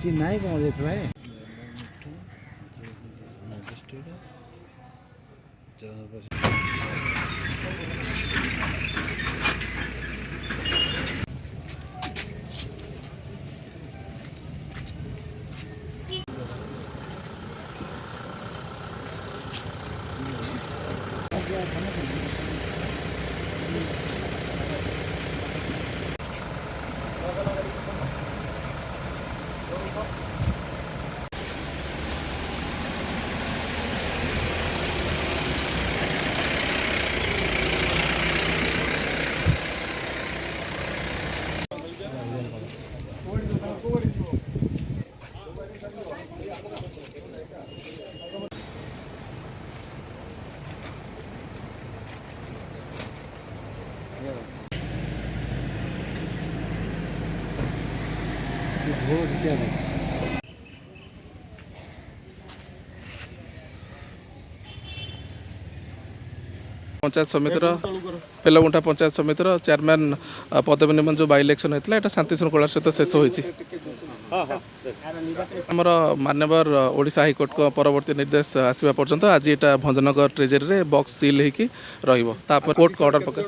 କିଛି ନାହିଁ କ'ଣ ଦେଖିବା पंचायत समितिर पेलगुंठा पंचायत समितिर चेयरमैन पदवी निमन जो बाई इलेक्शन होता है शांति श्रृंखला सहित शेष होती आमर मान्यवर ओडिशा हाईकोर्ट को परवर्ती निर्देश आसवा पर्यंत आज यहाँ भंजनगर ट्रेजरी रे बॉक्स सील होकर कोर्ट को ऑर्डर पकड़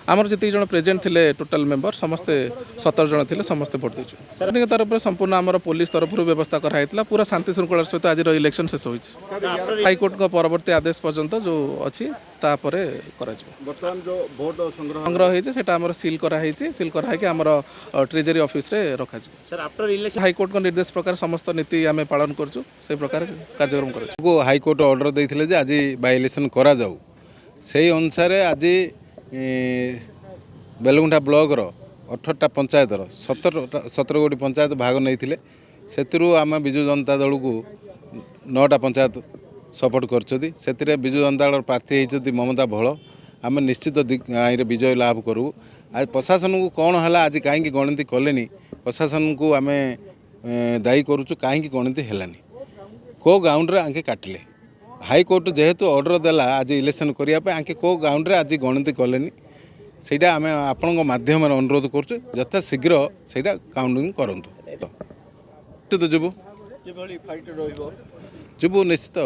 आमर जी जन प्रेजेंट थे टोटाल मेंबर समस्ते 17 जन थे समस्ते भोट देचु तरफ संपूर्ण आमर पुलिस तरफ व्यवस्था कराई पूरा शांति श्रृंखला सहित आज इलेक्शन शेष होती हाईकोर्ट को परवर्ती आदेश पर्यंत जो अच्छी तापर संग्रह होता सिल कराई सिल कराई आमर ट्रेजरी ऑफिस रे रखा हाईकोर्ट को निर्देश प्रकार समस्त नीति आम पालन करूँ से प्रकार कार्यक्रम कर हाईकोर्ट ऑर्डर देते आज बाय इलेक्शन करा जाऊ से अनुसार आज बेलगुंठा ब्लॉक 18टा पंचायतर 17 गोटी पंचायत भाग नहीं से आम विजु जनता दल को 9टा पंचायत सपोर्ट कर विजु जनता दल प्रार्थी होती ममता भोल आम निश्चित विजय लाभ करूँ आज प्रशासन को कौन है आज कहीं गणति कले प्रशासन को आम दायी करुचु कहीं गणति है को ग्राउंड आंके काटिले हाईकोर्ट जेहेतु ऑर्डर देला आज इलेक्शन करने आंके को ग्राउंड आज गणति कले सेटा आम आपण माध्यम अनुरोध करुँ यथा शीघ्र से काउंटिंग करूँ जीवु निश्चित